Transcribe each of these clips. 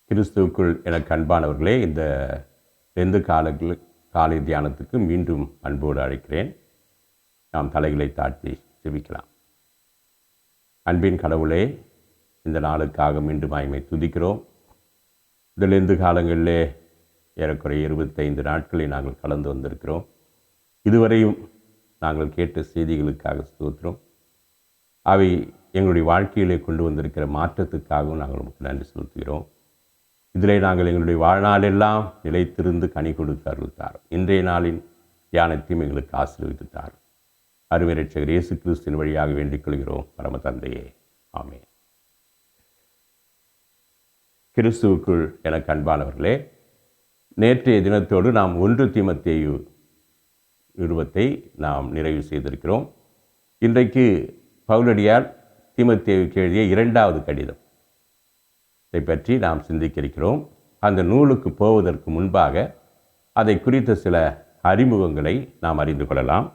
கிறிஸ்துவுக்குள் எனக்கு அன்பானவர்களே, இந்த 2 காலை தியானத்துக்கு மீண்டும் அன்போடு அழைக்கிறேன். நாம் தலைகளை தாழ்த்தி ஜெபிக்கலாம். அன்பின் கடவுளே, இந்த நாளுக்காக மீண்டும் மகிமை துதிக்கிறோம். இந்த 2 காலங்களிலே ஏறக்குறைய 25 நாட்களை நாங்கள் கலந்து வந்திருக்கிறோம். இதுவரையும் நாங்கள் கேட்ட செய்திகளுக்காக ஸ்தோத்திரம். அவை எங்களுடைய வாழ்க்கையிலே கொண்டு வந்திருக்கிற மாற்றத்துக்காகவும் நாங்கள் உங்களுக்கு நன்றி செலுத்துகிறோம். இதிலே நாங்கள் எங்களுடைய வாழ்நாளெல்லாம் நிலைத்திருந்து கனி கொடுத்து அருள்தார். இன்றைய நாளின் தியானத்தையும் எங்களுக்கு ஆசீர்வதித்தார். அருமை இரட்சகர் இயேசு கிறிஸ்துவின் வழியாக வேண்டிக் கொள்கிறோம் பரம தந்தையே, ஆமென். கிறிஸ்துவுக்குள் எனக்கு அன்பானவர்களே, நேற்றைய தினத்தோடு நாம் 1 தீமோத்தேயு நிருபத்தை நாம் நிறைவு செய்திருக்கிறோம். இன்றைக்கு பவுலடியார் தீமோத்தேயுவுக்கு எழுதிய 2வது கடிதம் இதை பற்றி நாம் சிந்திக்க இருக்கிறோம். அந்த நூலுக்கு போவதற்கு முன்பாக அதை குறித்த சில அறிமுகங்களை நாம் அறிந்து கொள்ளலாம்.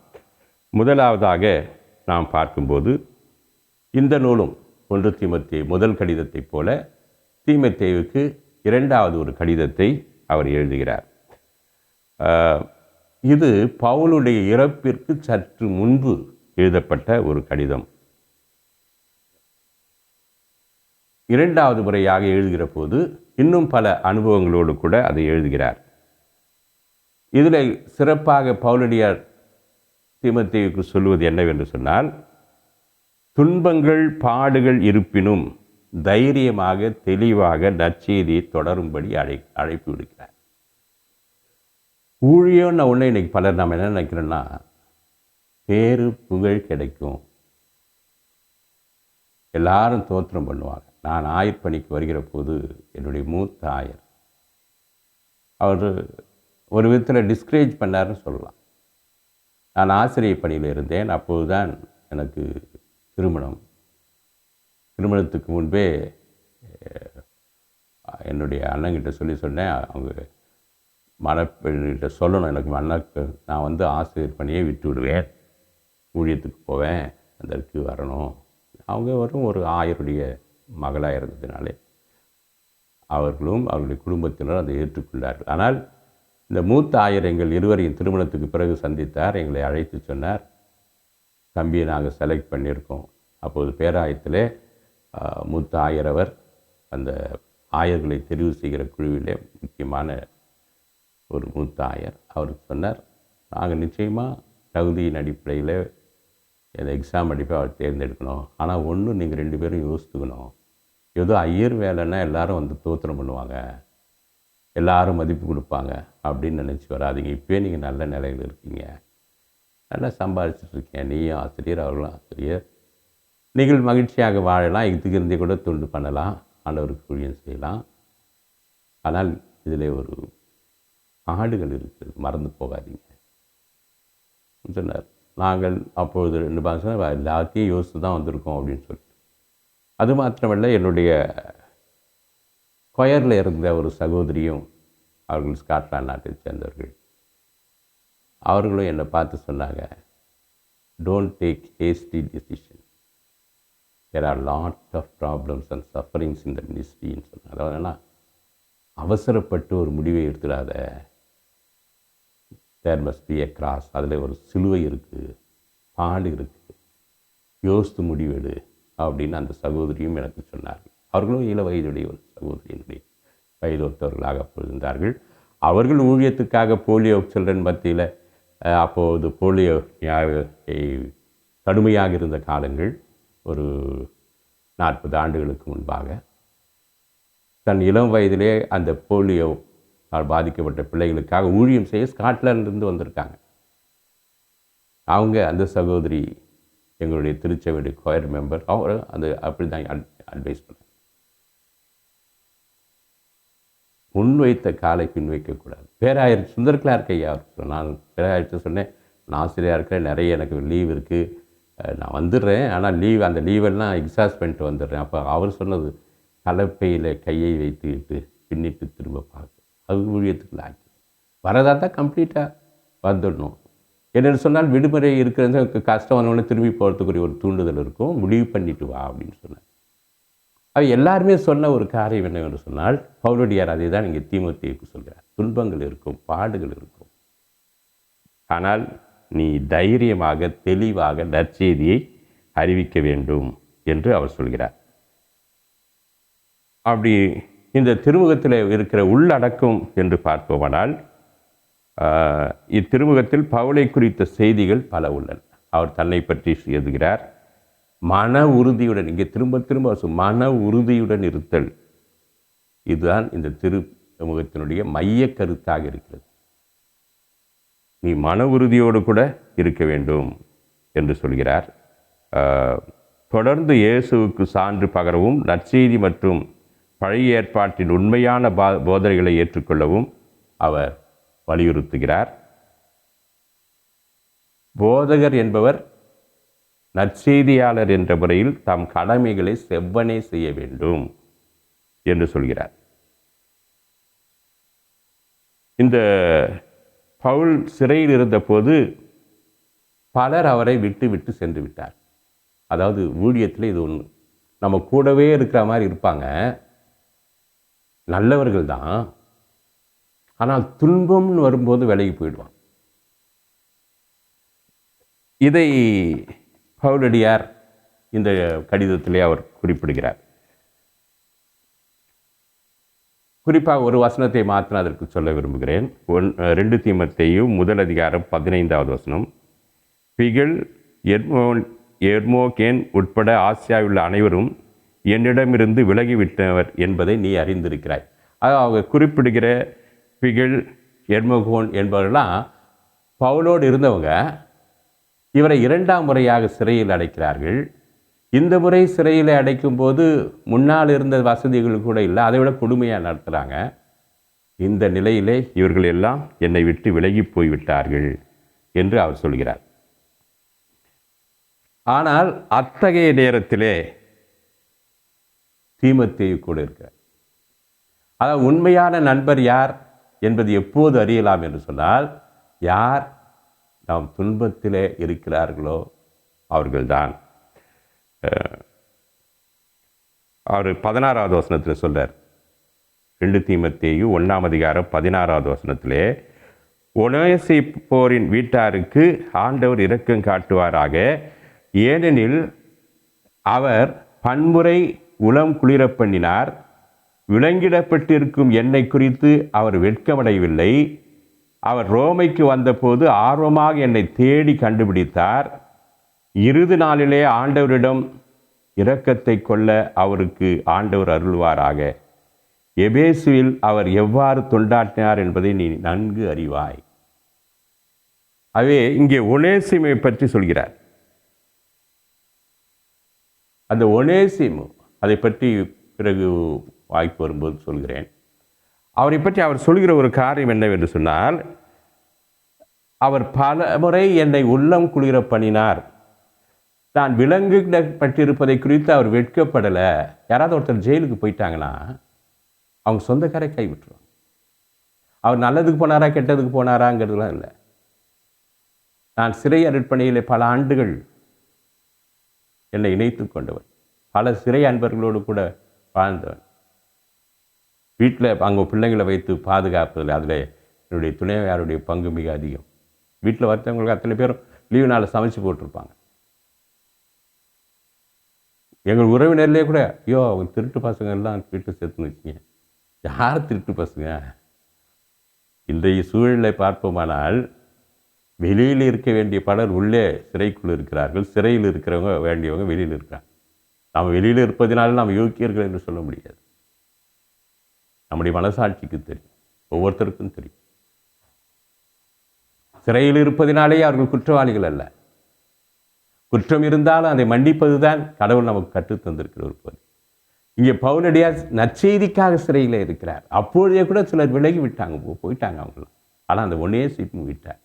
முதலாவதாக நாம் பார்க்கும்போது, இந்த நூலும் 1 தீமோத்தேயு முதல் கடிதத்தைப் போல தீமோத்தேயுவுக்கு 2வது ஒரு கடிதத்தை அவர் எழுதுகிறார். இது பவுலுடைய இறப்பிற்கு சற்று முன்பு எழுதப்பட்ட ஒரு கடிதம். 2வது முறையாக எழுதுகிற போது இன்னும் பல அனுபவங்களோடு கூட அதை எழுதுகிறார். இதில் சிறப்பாக பவுலடியார் தீமோத்தேயுவுக்கு சொல்வது என்னவென்று சொன்னால், துன்பங்கள் பாடுகள் இருப்பினும் தைரியமாக தெளிவாக நற்செய்தியை தொடரும்படி அழைப்பு விடுக்கிறார். ஊழியம்னு ஒன்று இன்னைக்கு பலர் நம்ம என்ன நினைக்கிறோன்னா, பேரு புகழ் கிடைக்கும், எல்லாரும் தோத்திரம் பண்ணுவாங்க. நான் ஆயர் பணிக்கு வருகிற போது என்னுடைய மூத்த ஆயர் அவர் ஒரு விதத்தில் டிஸ்கரேஜ் பண்ணார்னு சொல்லலாம். நான் ஆசிரியர் பணியில் இருந்தேன். அப்போது தான் எனக்கு திருமணத்துக்கு முன்பே என்னுடைய அண்ணங்கிட்ட சொன்னேன். அவங்க மணப்பெண்கிட்ட சொல்லணும், எனக்கு நான் ஆசிரியர் பணியை விட்டு விடுவேன், ஊழியத்துக்கு போவேன், அதற்கு வரணும். அவங்க ஒரு ஆயருடைய மகளாக இருந்ததுனாலே அவர்களும் அவருடைய குடும்பத்தினர் அதை ஏற்றுக்கொண்டார்கள். ஆனால் இந்த மூத்த ஆயர் எங்கள் இருவரையும் திருமணத்துக்கு பிறகு சந்தித்தார். எங்களை அழைத்து சொன்னார், தம்பியை நாங்கள் செலக்ட் பண்ணியிருக்கோம். அப்போது பேராயத்திலே மூத்த ஆயர் அவர் அந்த ஆயர்களை தெரிவு செய்கிற குழுவிலே முக்கியமான ஒரு மூத்த ஆயர். அவருக்கு சொன்னார், நாங்கள் நிச்சயமாக தகுதியின் அடிப்படையில் இந்த எக்ஸாம் அடிப்பை அவர் தேர்ந்தெடுக்கணும். ஆனால் ஒன்று, நீங்கள் 2 பேரும் யோசித்துக்கணும், ஏதோ ஐயர் வேலைன்னா எல்லாரும் தோத்திரம் பண்ணுவாங்க, எல்லாரும் மதிப்பு கொடுப்பாங்க அப்படின்னு நினச்சி வராதிங்க. இப்போயே நீங்கள் நல்ல நிலையில் இருக்கீங்க, நல்லா சம்பாதிச்சிட்ருக்கீங்க, நீயும் ஆசிரியர் அவர்களும் ஆசிரியர், நீங்கள் மகிழ்ச்சியாக வாழலாம், இதுக்கு இருந்தே கூட தொண்டு பண்ணலாம், ஆண்டவருக்கு ஊழியம் செய்யலாம். ஆனால் இதில் ஒரு ஆடுகள் இருக்குது, மறந்து போகாதீங்க சொன்னார். நாங்கள் அப்பொழுது 2 மாதம் எல்லாத்தையும் யோசித்து தான் வந்திருக்கோம் அப்படின்னு சொல்லிட்டு. அது மாத்திரமல்ல, என்னுடைய கொயரில் இருந்த ஒரு சகோதரியும், அவர்கள் ஸ்காட்லாந்து நாட்டை சேர்ந்தவர்கள், அவர்களும் என்னை பார்த்து சொன்னாங்க, don't take hasty decision, there are lot of problems and sufferings in the மினிஸ்ட்ரின்னு சொன்னாங்க. அதாவது என்ன, அவசரப்பட்டு ஒரு முடிவை எடுத்துடாத, there must be a cross, அதில் ஒரு சிலுவை இருக்குது, பாடு இருக்குது, யோசித்து முடிவெடு அப்படின்னு அந்த சகோதரியும் எனக்கு சொன்னார்கள். அவர்களும் இள வயதுடைய ஒரு சகோதரியினுடைய வயதொத்தவர்களாக இருந்தார்கள். அவர்கள் ஊழியத்துக்காக போலியோ சில்ட்ரன் மத்தியில் அப்போது போலியோ கடுமையாக இருந்த காலங்கள், ஒரு 40 ஆண்டுகளுக்கு முன்பாக, தன் இளம் வயதிலே அந்த போலியோ பாதிக்கப்பட்ட பிள்ளைகளுக்காக ஊழியம் செய்ய ஸ்காட்லாண்டிலிருந்து வந்திருக்காங்க. அவங்க அந்த சகோதரி எங்களுடைய திருச்சபையுடைய கொயர் மெம்பர். அவர் அப்படி தான் அட்வைஸ் பண்ணாங்க, முன்வைத்த காலை பின் வைக்கக்கூடாது. பேராயர் சுந்தர் கிளார்க் ஐயா, நான் பேராயர்கிட்ட சொன்னேன், நான் ஆசிரியராக இருக்கிறேன், நிறைய எனக்கு லீவ் இருக்குது, நான் வந்துடுறேன், ஆனால் அந்த லீவெல்லாம் எக்ஸாஸ்ட் பண்ணிட்டு வந்துடுறேன். அப்போ அவர் சொன்னது, கலப்பையில் கையை வைத்துக்கிட்டு பின்னிட்டு திரும்ப பார்க்க, அது ஊழியத்துக்கு ஆக்கி வரதாக தான் கம்ப்ளீட்டாக வந்துடணும். என்னென்னு சொன்னால், விடுமுறை இருக்கிறது கஷ்டம் வந்தவொடனே திரும்பி போகிறதுக்குரிய ஒரு தூண்டுதல் இருக்கும், முடிவு பண்ணிட்டு வா அப்படின்னு சொன்னேன். அவ எல்லாருமே சொன்ன ஒரு காரியம் என்னவென்று சொன்னால், பவுலடியார் அதை தான் இங்கே தீமோத்தேயுக்கு சொல்கிறார். துன்பங்கள் இருக்கும், பாடுகள் இருக்கும். ஆனால் நீ தைரியமாக, தெளிவாக நற்செய்தியை அறிவிக்க வேண்டும் என்று அவர் சொல்கிறார். அப்படி இந்த திருமுகத்தில் இருக்கிற உள்ளடக்கம் என்று பார்ப்போமானால், இத்திருமுகத்தில் பவுலை குறித்த செய்திகள் பல உள்ளன. அவர் தன்னை பற்றி எழுதுகிறார். மன உறுதியுடன், இங்கே திரும்ப திரும்ப மன உறுதியுடன் இருத்தல், இதுதான் இந்த திருமுகத்தினுடைய மைய கருத்தாக இருக்கிறது. நீ மன உறுதியோடு கூட இருக்க வேண்டும் என்று சொல்கிறார். தொடர்ந்து இயேசுவுக்கு சான்று பகரவும், நற்செய்தி மற்றும் பழைய ஏற்பாட்டின் உண்மையான போதனைகளை ஏற்றுக்கொள்ளவும் அவர் வலியுறுத்துகிறார். போதகர் என்பவர் நற்செய்தியாளர் என்ற முறையில் தம் கடமைகளை செவ்வனே செய்ய வேண்டும் என்று சொல்கிறார். இந்த பவுல் சிறையில் இருந்தபோது பலர் அவரை விட்டு விட்டு சென்று விட்டார். அதாவது ஊழியத்தில் இது ஒன்று, நம்ம கூடவே இருக்கிற மாதிரி இருப்பாங்க, நல்லவர்கள் தான், ஆனால் துன்பம்னு வரும்போது விலகி போயிடுவான். இதை பவுலடியார் இந்த கடிதத்திலே அவர் குறிப்பிடுகிறார். குறிப்பாக ஒரு வசனத்தை மாத்திரம் அதற்கு சொல்ல விரும்புகிறேன். 2 தீமோத்தேயு 1 அதிகாரம் 15வது வசனம். பிகல், எர்மோகேன் உட்பட ஆசியாவில் அனைவரும் என்னிடமிருந்து விலகிவிட்டவர் என்பதை நீ அறிந்திருக்கிறாய். அவங்க குறிப்பிடுகிற பிகல், எர்மோகோன் என்பவர்கள்லாம் பவுலோடு இருந்தவங்க. இவரை 2ஆம் முறையாக சிறையில் அடைக்கிறார்கள். இந்த முறை சிறையில் அடைக்கும் போது முன்னால் இருந்த வசதிகள் கூட இல்லை, அதை விட கொடுமையாக நடத்துகிறாங்க. இந்த நிலையிலே இவர்கள் எல்லாம் என்னை விட்டு விலகி போய்விட்டார்கள் என்று அவர் சொல்கிறார். ஆனால் அத்தகைய நேரத்திலே தீமோத்தேயு கூட இருக்கிறார். அதாவது உண்மையான நண்பர் யார் என்பது எப்போது அறியலாம் என்று சொன்னால், யார் நாம் துன்பத்திலே இருக்கிறார்களோ அவர்கள்தான். அவர் 16வது வசனத்தில் சொல்றார். 2 தீமோத்தேயு 1ஆம் அதிகாரம் 16வது வசனத்திலே, ஒனேசிப்போரின் வீட்டாருக்கு ஆண்டவர் இரக்கம் காட்டுவாராக, ஏனெனில் அவர் பன்முறை உளம் குளிர பண்ணினார். விலங்கிடப்பட்டிருக்கும் என்னை குறித்து அவர் வெட்கமடையவில்லை. அவர் ரோமைக்கு வந்தபோது ஆர்வமாக என்னை தேடி கண்டுபிடித்தார். இறுதி நாளிலே ஆண்டவரிடம் இரக்கத்தை கொள்ள அவருக்கு ஆண்டவர் அருள்வாராக. எபேசுவில் அவர் எவ்வாறு தொண்டாற்றினார் என்பதை நீ நன்கு அறிவாய். ஆகவே இங்கே ஒனேசிமை பற்றி சொல்கிறார். அந்த ஒனேசிமு, அதை பற்றி பிறகு வாய்ப்பு வரும்போது சொல்கிறேன். அவரை பற்றி அவர் சொல்கிற ஒரு காரியம் என்னவென்று சொன்னால், அவர் பல முறை என்னை உள்ளம் குளிர பண்ணினார். நான் விலங்கிடப்பட்டிருப்பதை குறித்து அவர் வெட்கப்படலை. யாராவது ஒருத்தர் ஜெயிலுக்கு போயிட்டாங்கன்னா அவங்க சொந்தக்காரை கைவிட்டுருவாங்க. அவர் நல்லதுக்கு போனாரா கெட்டதுக்கு போனாராங்கிறதுலாம் இல்லை. நான் சிறை அருட்பணியில் பல ஆண்டுகள் என்னை இணைத்து கொண்டவர், பல சிறை அன்பர்களோடு கூட வாழ்ந்தவன். வீட்டில் அங்கே பிள்ளைங்களை வைத்து பாதுகாப்பதில் அதில் என்னுடைய துணையாருடைய பங்கு மிக அதிகம். வீட்டில் வரத்தவங்களுக்கு அத்தனை பேரும் லீவு நாளில் சமைச்சு போட்டிருப்பாங்க. எங்கள் உறவினர்லேயே கூட, ஐயோ அவங்க திருட்டு பசங்க எல்லாம் வீட்டில் சேர்த்துன்னு வச்சிங்க. யார் திருட்டு பசங்க? இன்றைய சூழலை பார்ப்போமானால் வெளியில் இருக்க வேண்டிய பலர் உள்ளே சிறைக்குள் இருக்கிறார்கள். சிறையில் இருக்கிறவங்க வேண்டியவங்க வெளியில் இருக்கிறாங்க. நாம் வெளியில் இருப்பதினால நாம் யோக்கியர்கள் என்று சொல்ல முடியாது. நம்முடைய மனசாட்சிக்கு தெரியும், ஒவ்வொருத்தருக்கும் தெரியும். சிறையில் இருப்பதினாலேயே அவர்கள் குற்றவாளிகள் அல்ல. குற்றம் இருந்தாலும் அதை மன்னிப்பது தான் கடவுள் நமக்கு கற்றுத் தந்திருக்கிற ஒரு பகுதி. இங்கே பவுலடியார் நற்செய்திக்காக சிறையில் இருக்கிறார். அப்பொழுதே கூட சிலர் விலகி விட்டாங்க, போயிட்டாங்க அவங்களாம். ஆனால் அந்த ஒனேசிமு விட்டார்.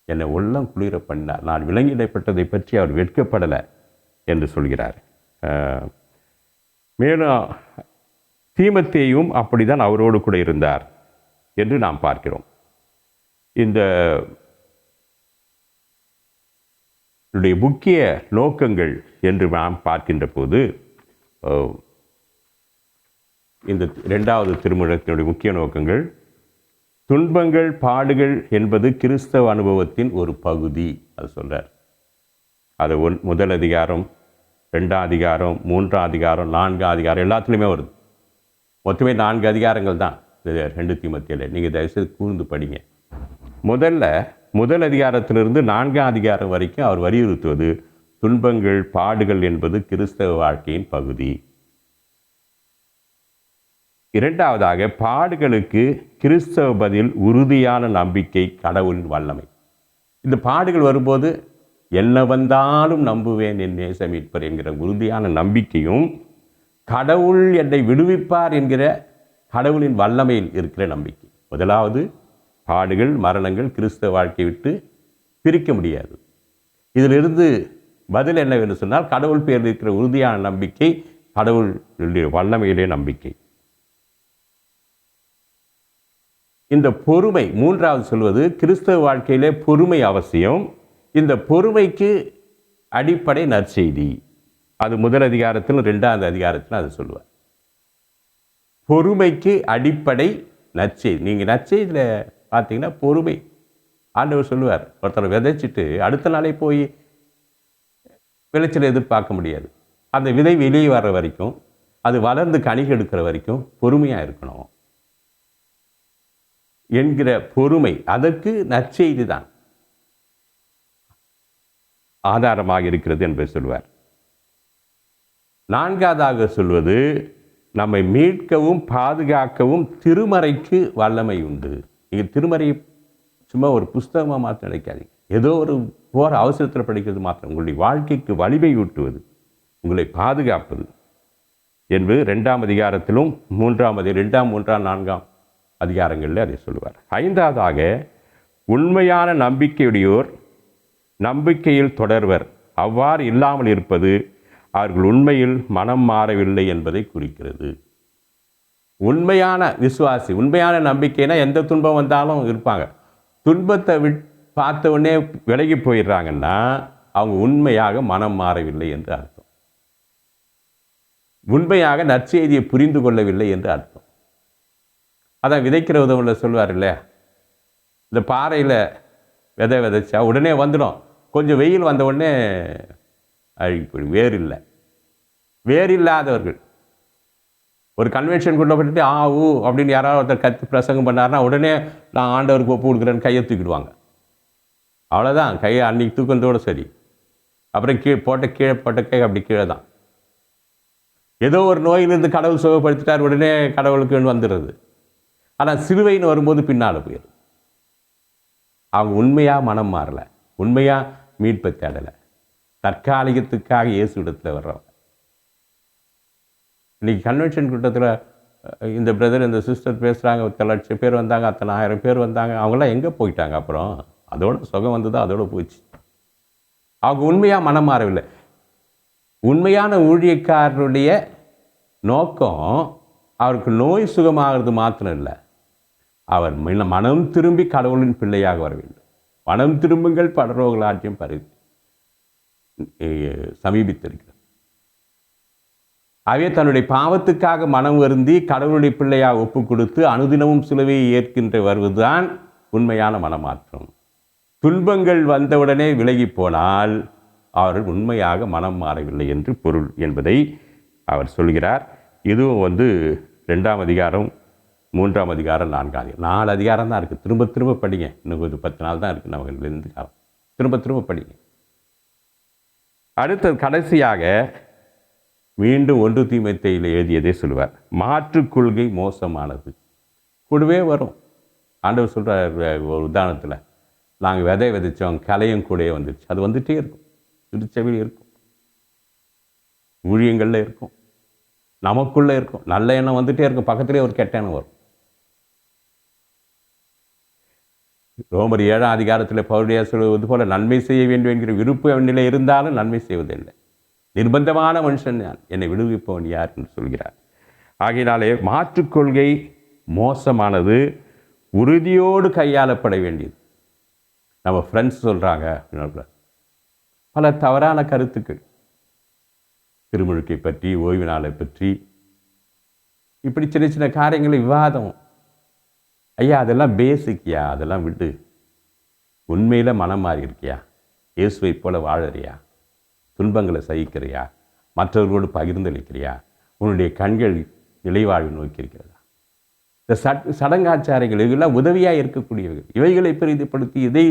என்னை உள்ளம் குளிர பண்ணார். நான் விலங்கிடப்பட்டதை பற்றி அவர் வெட்கப்படலை என்று சொல்கிறார். மேலும் தீமோத்தேயும் அப்படிதான் அவரோடு கூட இருந்தார் என்று நாம் பார்க்கிறோம். இந்த முக்கிய நோக்கங்கள் என்று நாம் பார்க்கின்ற போது, இந்த 2வது திருமுழத்தினுடைய முக்கிய நோக்கங்கள், துன்பங்கள் பாடுகள் என்பது கிறிஸ்தவ அனுபவத்தின் ஒரு பகுதி. அது சொல்கிறார். அது முதல் அதிகாரம், 2ஆம் அதிகாரம், 3ஆம் அதிகாரம், 4ஆம் அதிகாரம் எல்லாத்துலேயுமே வருது. மொத்தமே 4 அதிகாரங்கள் தான் 2 தீமோத்தேயுல. நீங்கள் தயவுசெய்து கூர்ந்து படிங்க. முதல் அதிகாரத்திலிருந்து 4ஆம் அதிகாரம் வரைக்கும் அவர் வலியுறுத்துவது துன்பங்கள் பாடுகள் என்பது கிறிஸ்தவ வாழ்க்கையின் பகுதி. 2வதாக பாடுகளுக்கு கிறிஸ்தவ பதில் உறுதியான நம்பிக்கை, கடவுளின் வல்லமை. இந்த பாடுகள் வரும்போது என்ன வந்தாலும் நம்புவேன் என் நேச மீட்பர் என்கிற உறுதியான நம்பிக்கையும், கடவுள் என்னை விடுவிப்பார் என்கிற கடவுளின் வல்லமையில் இருக்கிற நம்பிக்கை. முதலாவது, பாடுகள் மரணங்கள் கிறிஸ்தவ வாழ்க்கையை விட்டு பிரிக்க முடியாது. இதிலிருந்து பதில் என்னவென்று சொன்னால், கடவுள் பேரில் இருக்கிற உறுதியான நம்பிக்கை, கடவுள் வல்லமையிலே நம்பிக்கை. இந்த பொறுமை, 3வது சொல்வது, கிறிஸ்தவ வாழ்க்கையிலே பொறுமை அவசியம். இந்த பொறுமைக்கு அடிப்படை நற்செய்தி. அது முதல் அதிகாரத்திலும் 2ஆவது அதிகாரத்திலும் அது சொல்லுவார். பொறுமைக்கு அடிப்படை நற்செய்தி. நீங்கள் நற்செய்தியில் பார்த்தீங்கன்னா பொறுமை ஆண்டவர் சொல்லுவார். ஒருத்தரை விதைச்சிட்டு அடுத்த நாளே போய் விளைச்சலை எதிர்பார்க்க முடியாது. அந்த விதை வெளியே வர்ற வரைக்கும், அது வளர்ந்து கனி எடுக்கிற வரைக்கும் பொறுமையாக இருக்கணும் என்கிற பொறுமை, அதற்கு நற்செய்தி தான் ஆதாரமாக இருக்கிறது என்பதை சொல்வார். 4வதாக சொல்வது, நம்மை மீட்கவும் பாதுகாக்கவும் திருமறைக்கு வல்லமை உண்டு. நீங்கள் திருமறை சும்மா ஒரு புஸ்தகமாக மாற்ற நினைக்காதீங்க. ஏதோ ஒரு போகிற அவசரத்தில் படிக்கிறது மாத்திரம். உங்களுடைய வாழ்க்கைக்கு வலிமை ஊட்டுவது, உங்களை பாதுகாப்பது என்பது 2ஆம் அதிகாரத்திலும் 2ஆம், 3ஆம், 4ஆம் அதிகாரங்களில் அதை சொல்லுவார். 5வதாக, உண்மையான நம்பிக்கையுடையோர் நம்பிக்கையில் தொடர்வர். அவ்வாறு இல்லாமல் இருப்பது அவர்கள் உண்மையில் மனம் மாறவில்லை என்பதை குறிக்கிறது. உண்மையான விசுவாசி, உண்மையான நம்பிக்கைனா எந்த துன்பம் வந்தாலும் இருப்பாங்க. துன்பத்தை பார்த்த உடனே விலகி போயிடுறாங்கன்னா அவங்க உண்மையாக மனம் மாறவில்லை என்று அர்த்தம். உண்மையாக நற்செய்தியை புரிந்து கொள்ளவில்லை என்று அர்த்தம். அதான் விதைக்கிற உதவியில் சொல்வார் இல்லையா, இந்த பாறையில் விதைச்சா உடனே வந்துடும், கொஞ்சம் வெயில் வந்த உடனே அழுகி போயிடும். வேறு இல்லாதவர்கள் ஒரு கன்வென்ஷன் கொண்டு போட்டு அப்படின்னு யாராவது ஒருத்தர் கற்று பிரசங்கம் பண்ணார்னா உடனே நான் ஆண்டவருக்கு ஒப்பு கொடுக்குறேன்னு கையை தூக்கிடுவாங்க. அவ்வளோதான், கையை அன்றைக்கி தூக்கத்தோடு சரி. அப்புறம் கீழே போட்ட கை அப்படி கீழே தான். ஏதோ ஒரு நோயிலிருந்து கடவுள் சுகப்படுத்திட்டார், உடனே கடவுளுக்கு வந்துடுறது. ஆனால் சிலுவைன்னு வரும்போது பின்னால் போயிடும். அவங்க உண்மையாக மனம் மாறலை, உண்மையாக மீட்பை தேடலை, தற்காலிகத்துக்காக இயேசு இடத்துல வர்றவங்க. இன்றைக்கி கன்வென்ஷன் கூட்டத்தில் இந்த பிரதர் இந்த சிஸ்டர் பேசுகிறாங்க, 1,00,000 பேர் வந்தாங்க, அத்தனை 1000 பேர் வந்தாங்க. அவங்களாம் எங்கே போயிட்டாங்க? அப்புறம் அதோட சுகம் வந்ததோ அதோடு போச்சு. அவங்க உண்மையாக மனம் மாறவில்லை. உண்மையான ஊழியக்காரருடைய நோக்கம் அவருக்கு நோய் சுகமாகிறது மாத்திரம் இல்லை, அவர் மனம் திரும்பி கடவுளின் பிள்ளையாக வர வேண்டும். மனம் திரும்புங்கள், பரலோகராஜ்யம் சமீபித்திருக்கிறது. ஆகவே தன்னுடைய பாவத்துக்காக மனம் வருந்தி கடவுளுடைய பிள்ளையாக ஒப்பு கொடுத்து அனுதினமும் சிலுவையை ஏற்கின்ற வருவதுதான் உண்மையான மனமாற்றம். துன்பங்கள் வந்தவுடனே விலகி போனால் அவர்கள் உண்மையாக மனம் மாறவில்லை என்று பொருள் என்பதை அவர் சொல்கிறார். இதுவும் 2ஆம் அதிகாரம், 3ஆம் அதிகாரம், 4ஆம் அதிகாரம், 4 அதிகாரம் தான் இருக்குது. திரும்ப படிங்க. இன்னும் ஒரு 10 நாள் தான் இருக்குது நமக்கு காலம். திரும்ப படிங்க. அடுத்தது கடைசியாக மீண்டும் 1 தீமோத்தேயுவில் எழுதியதே சொல்லுவார். மாற்றுக் கொள்கை மோசமானது. கூடவே வரும். ஆண்டவர் சொல்கிறார் ஒரு உதாரணத்தில், நாங்கள் விதைச்சோம், கலையும் கூடவே வந்துடுச்சு. அது வந்துகிட்டே இருக்கும், திருச்சபையில் இருக்கும், ஊழியங்களில் இருக்கும், நமக்குள்ளே இருக்கும். நல்ல எண்ணம் வந்துகிட்டே இருக்கும், பக்கத்துலேயே ஒரு கெட்ட எண்ணம் வரும். ரோமர் 7ஆம் அதிகாரத்தில் பவுலியா சொல்வது போல, நன்மை செய்ய வேண்டும் என்கிற விருப்ப நிலை இருந்தாலும் நன்மை செய்வதில்லை. நிர்பந்தமான மனுஷன் நான், என்னை விடுவிப்பவன் யார் என்று சொல்கிறார். ஆகையினாலே மாற்றுக்கொள்கை மோசமானது, உறுதியோடு கையாளப்பட வேண்டியது. நம்ம ஃப்ரெண்ட்ஸ் சொல்கிறாங்க, பல தவறான கருத்துக்கள். திருமுழுக்கை பற்றி, ஓய்வு நாளை பற்றி, இப்படி சின்ன சின்ன காரியங்களை விவாதம். ஐயா அதெல்லாம் பேசிக்கியா, அதெல்லாம் விட்டு உண்மையில் மனம் மாறி இருக்கியா, இயேசுவை போல வாழறியா, துன்பங்களை சகிக்கிறியா, மற்றவர்களோடு பகிர்ந்தளிக்கிறியா, உன்னுடைய கண்கள் நிலைவாழ்வு நோக்கி இருக்கிறதா? இந்த சடங்காச்சாரங்கள் இவைகளாம் உதவியாக இருக்கக்கூடியவைகள். இவைகளை பெரிதுபடுத்தி இதை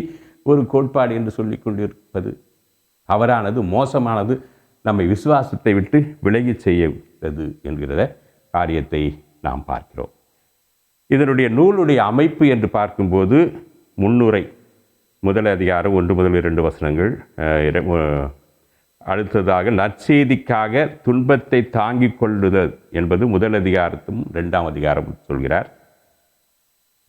ஒரு கோட்பாடு என்று சொல்லி கொண்டிருப்பது தவறானது, மோசமானது, நம்மை விசுவாசத்தை விட்டு விலகி செய்கிறது என்கிற காரியத்தை நாம் பார்க்கிறோம். இதனுடைய நூலுடைய அமைப்பு என்று பார்க்கும்போது முன்னுரை, முதல் அதிகாரம் 1 முதல் 2 வசனங்கள், அடுத்ததாக நற்செய்திக்காக துன்பத்தை தாங்கிக் கொள்ளுதல் என்பது முதல் அதிகாரத்தும் 2ஆம் அதிகாரம் சொல்கிறார்.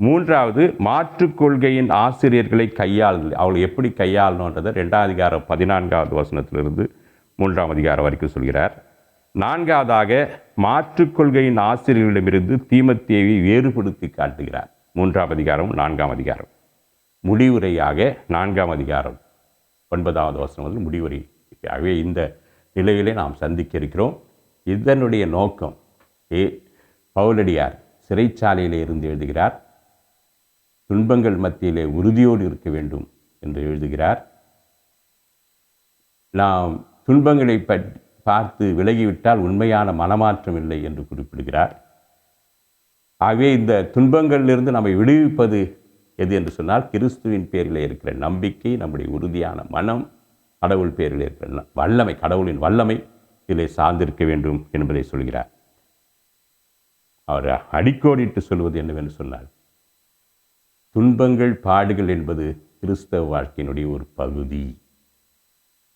3வது மாற்றுக் கொள்கையின் ஆசிரியர்களை கையாளுதல், அவளை எப்படி கையாளணுன்றதை 2ஆம் அதிகாரம் 14வது வசனத்திலிருந்து 3ஆம் அதிகாரம் வரைக்கும் சொல்கிறார். 4வதாக மாற்றுக் கொள்கையின் ஆசிரியர்களிடமிருந்து தீமோத்தேயுவை வேறுபடுத்தி காட்டுகிறார். 3ஆம் அதிகாரம் 4ஆம் அதிகாரம். முடிவுரையாக 4ஆம் அதிகாரம் 9வது வசனம் முதல் முடிவுரையாகவே இந்த நிலையிலே நாம் சந்திக்க இருக்கிறோம். இதனுடைய நோக்கம், பவுலடியார் சிறைச்சாலையிலே இருந்து எழுதுகிறார். துன்பங்கள் மத்தியிலே உறுதியோடு இருக்க வேண்டும் என்று எழுதுகிறார். நாம் துன்பங்களை பார்த்து விலகிவிட்டால் உண்மையான மனமாற்றம் இல்லை என்று குறிப்பிடுகிறார். ஆகவே இந்த துன்பங்களிலிருந்து நம்மை விடுவிப்பது எது என்று சொன்னால், கிறிஸ்துவின் பேரில் இருக்கிற நம்பிக்கை, நம்முடைய உறுதியான மனம், கடவுள் பேரில் இருக்கிற வல்லமை, கடவுளின் வல்லமை இதிலே சார்ந்திருக்க வேண்டும் என்பதை சொல்கிறார். அவர் அடிக்கோடிட்டு சொல்வது என்னவென்று சொன்னால், துன்பங்கள் பாடுகள் என்பது கிறிஸ்தவ வாழ்க்கையினுடைய ஒரு பகுதி.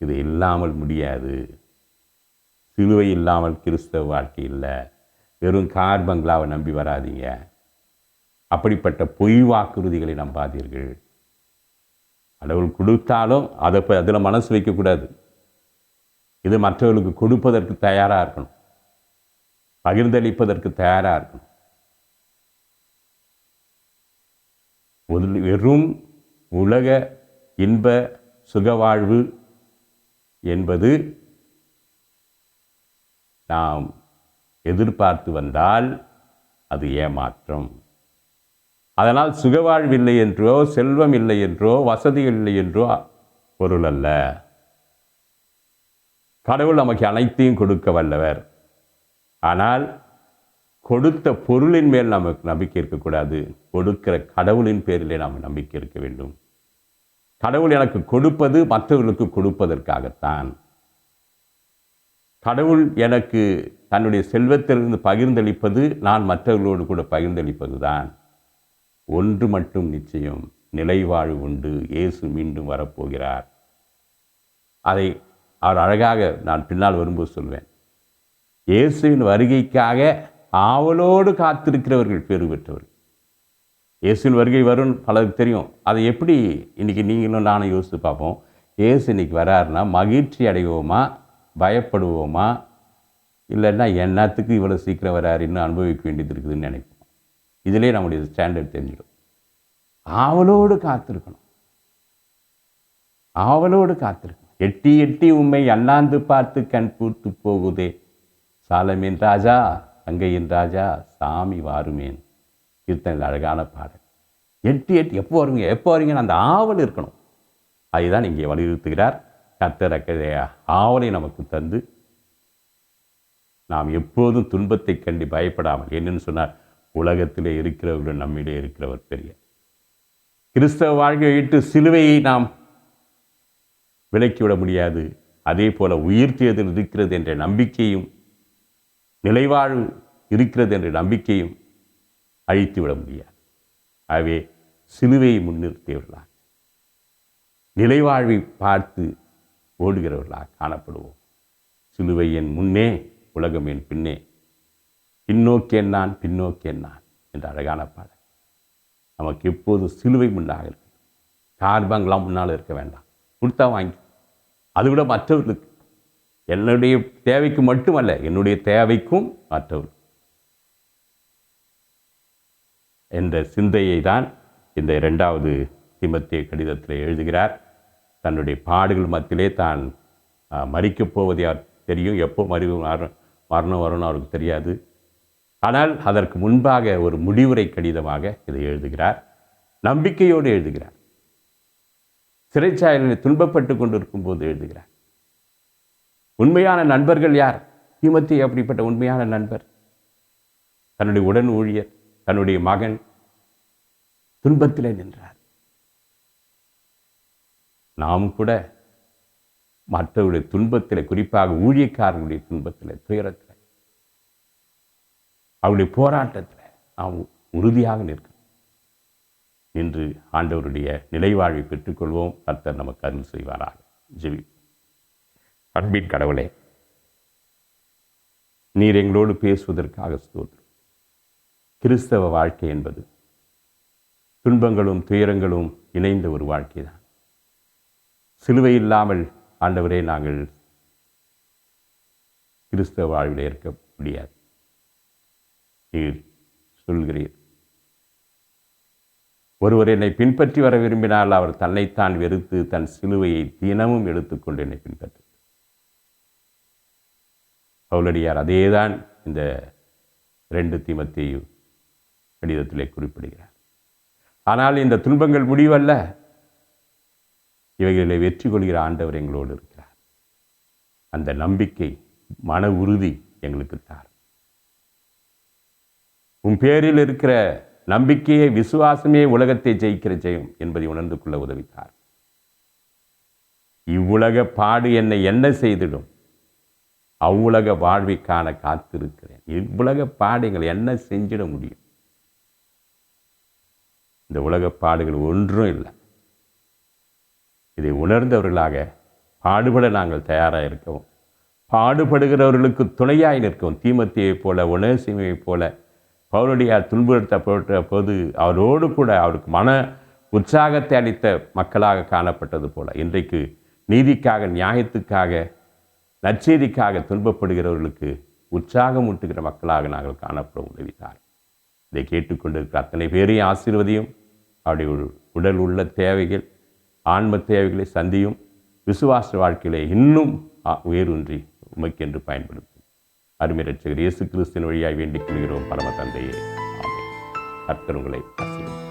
இது இல்லாமல் முடியாது. சிலுவை இல்லாமல் கிறிஸ்தவ வாழ்க்கை இல்லை. வெறும் கார் பங்களாவை நம்பி வராதீங்க. அப்படிப்பட்ட பொய் வாக்குறுதிகளை நம்பாதீர்கள். கடவுள் கொடுத்தாலும் அதில் மனசு வைக்கக்கூடாது. இது மற்றவர்களுக்கு கொடுப்பதற்கு தயாராக இருக்கணும், பகிர்ந்தளிப்பதற்கு தயாராக இருக்கணும். வெறும் உலக இன்ப சுகவாழ்வு என்பது நாம் எதிர்பார்த்து வந்தால் அது ஏமாற்றம். அதனால் சுகவாழ்வு இல்லை என்றோ, செல்வம் இல்லை என்றோ, வசதிகள் இல்லை என்றோ பொருள் அல்ல. கடவுள் நமக்கு அனைத்தையும் கொடுக்க வல்லவர். ஆனால் கொடுத்த பொருளின் மேல் நமக்கு நம்பிக்கை இருக்கக்கூடாது. கொடுக்கிற கடவுளின் பேரிலே நாம் நம்பிக்கை இருக்க வேண்டும். கடவுள் எனக்கு கொடுப்பது மற்றவர்களுக்கு கொடுப்பதற்காகத்தான். கடவுள் எனக்கு தன்னுடைய செல்வத்திலிருந்து பகிர்ந்தளிப்பது நான் மற்றவர்களோடு கூட பகிர்ந்தளிப்பது தான். ஒன்று மட்டும் நிச்சயம், நிலைவாழ்வு உண்டு. இயேசு மீண்டும் வரப்போகிறார். அதை அவர் அழகாக நான் பின்னால் வரும்போது சொல்வேன். இயேசுவின் வருகைக்காக ஆவலோடு காத்திருக்கிறவர்கள் பேறு பெற்றவர்கள். இயேசுவின் வருகை வரும்னு பலருக்கு தெரியும். அதை எப்படி இன்றைக்கி நீங்களும் நானும் யோசித்து பார்ப்போம். இயேசு இன்னைக்கு வராருன்னா மகிழ்ச்சி அடைவோமா, பயப்படுவோமா, இல்லைன்னா என்னத்துக்கு இவ்வளோ சீக்கிரம் வராரு, இன்னும் அனுபவிக்க வேண்டியது இருக்குதுன்னு நினைப்போம். இதிலே நம்முடைய ஸ்டாண்டர்ட் தெரிஞ்சிடும். ஆவலோடு காத்திருக்கணும், ஆவலோடு காத்திருக்கணும். எட்டி எட்டி உம்மை அண்ணாந்து பார்த்து கண் பூத்து போகுதே, சாலமேன் ராஜா, அங்கையின் ராஜா, சாமி வாருமேன். கீர்த்தனையில் அழகான பாடல். எட்டி எட்டி எப்போ வருவீங்க, எப்போ வரீங்கன்னு அந்த ஆவல் இருக்கணும். அதுதான் இங்கே வலியுறுத்துகிறார். கர்த்தர் ஆவலை நமக்கு தந்து நாம் எப்போதும் துன்பத்தை கண்டு பயப்படாமல், என்னென்னு சொன்னார், உலகத்திலே இருக்கிறவர்கள் நம்மிலே இருக்கிறவர் பெரிய. கிறிஸ்தவ வாழ்க்கையை விட்டு சிலுவையை நாம் விலக்கிவிட முடியாது. அதே போல உயிர்த்தெழுதல் இருக்கிறது என்ற நம்பிக்கையும், நிலைவாழ்வு இருக்கிறது என்ற நம்பிக்கையும் அழித்துவிட முடியாது. ஆகவே சிலுவையை முன்னிறுத்தியவர்களாக, நிலைவாழ்வை பார்த்து ஓடுகிறவர்களாக காணப்படுவோம். சிலுவை என் முன்னே, உலகம் என் பின்னே, பின்னோக்கேன் நான், பின்னோக்கேன் நான் என்ற அழகான பாடல். நமக்கு எப்போது சிலுவை முன்னாக இருக்கு. கார்பங்களாம் முன்னால் இருக்க வேண்டாம். கொடுத்தா வாங்கி, அது விட மற்றவர்களுக்கு, என்னுடைய தேவைக்கு மட்டுமல்ல, என்னுடைய தேவைக்கும் மற்றவர்கள் என்ற சிந்தையை தான் இந்த 2வது தீமோத்தேயு கடிதத்தில் எழுதுகிறார். தன்னுடைய பாடுகள் மத்தியிலே தான் மரிக்கப் போவதை அவர் தெரியும். எப்போ மரணம் வரும்னு அவருக்கு தெரியாது. ஆனால் அதற்கு முன்பாக ஒரு முடிவுரை கடிதமாக இதை எழுதுகிறார். நம்பிக்கையோடு எழுதுகிறார். சிறைச்சாலையில் துன்பப்பட்டு கொண்டிருக்கும் போது எழுதுகிறார். உண்மையான நண்பர்கள் யார்? தீமோத்தேயு அப்படிப்பட்ட உண்மையான நண்பர். தன்னுடைய உடன் ஊழியர், தன்னுடைய மகன் துன்பத்திலே நின்றார். நாம் கூட மற்றவருடைய துன்பத்தில், குறிப்பாக ஊழியக்காரர்களுடைய துன்பத்தில், துயரத்தில், அவருடைய போராட்டத்தில் நாம் உறுதியாக நிற்கணும். இன்று ஆண்டவருடைய நிலைவாழ்வை பெற்றுக்கொள்வோம். கர்த்தர் நமக்கு அருள் செய்வாராக. ஜெபிப்போம். அன்பின் கடவுளே, நீர் எங்களோடு பேசுவதற்காக ஸ்தோத்திரம். கிறிஸ்தவ வாழ்க்கை என்பது துன்பங்களும் துயரங்களும் இணைந்த ஒரு வாழ்க்கை தான். சிலுவை இல்லாமல் ஆண்டவரே நாங்கள் கிறிஸ்தவ வாழ்வில் இருக்க முடியாது. நீர் சொல்கிறீர், ஒருவர் என்னை பின்பற்றி வர விரும்பினால் அவர் தன்னைத்தான் வெறுத்து தன் சிலுவையை தினமும் எடுத்துக்கொண்டு என்னை பின்பற்று. பவுலடியார் அதேதான் இந்த 2 தீமோத்தேயு கடிதத்திலே குறிப்பிடுகிறார். ஆனால் இந்த துன்பங்கள் முடிவல்ல, இவைகளை வெற்றி கொள்கிற ஆண்டவர் எங்களோடு இருக்கிறார். அந்த நம்பிக்கை, மன உறுதி எங்களுக்கு தார். உன் பேரில் இருக்கிற நம்பிக்கையை, விசுவாசமே உலகத்தை ஜெயிக்கிற ஜெயம் என்பதை உணர்ந்து கொள்ள உதவித்தார். இவ்வுலக பாடு என்னை என்ன செய்திடும், அவ்வுலக வாழ்வை காண காத்திருக்கிறேன். இவ்வுலக பாடு எங்களை என்ன செஞ்சிட முடியும்? இந்த உலக பாடுகள் ஒன்றும் இல்லை. இதை உணர்ந்தவர்களாக பாடுபட நாங்கள் தயாராக இருக்கவும், பாடுபடுகிறவர்களுக்கு துணையாய் நிற்கவும், தீமோத்தேயுவைப் போல, ஒனேசிமுவைப் போல பவுலடியார் துன்புறுத்தப்பட்ட போது அவரோடு கூட அவருக்கு மன உற்சாகத்தை அளித்த மக்களாக காணப்பட்டது போல, இன்றைக்கு நீதிக்காக, நியாயத்துக்காக, நற்செய்திக்காக துன்பப்படுகிறவர்களுக்கு உற்சாகம் ஊட்டுகிற மக்களாக நாங்கள் காணப்பட உதவித்தார். இதை கேட்டுக்கொண்டிருக்கிற அத்தனை பேரையும் ஆசீர்வதியும். அவருடைய உடல் உள்ள தேவைகள், ஆன்ம தேவைகளை சந்தியும். விசுவாச வாழ்க்கையிலே இன்னும் உயர்வுன்றி உமக்கென்று பயன்படுத்தும். அருமை இரட்சகர் இயேசு கிறிஸ்துவின் வழியாய் வேண்டிக் கொள்கிறோம் பரம தந்தையே. ஆமென். கர்த்தர் உங்களை ஆசீர்வதிப்பார்.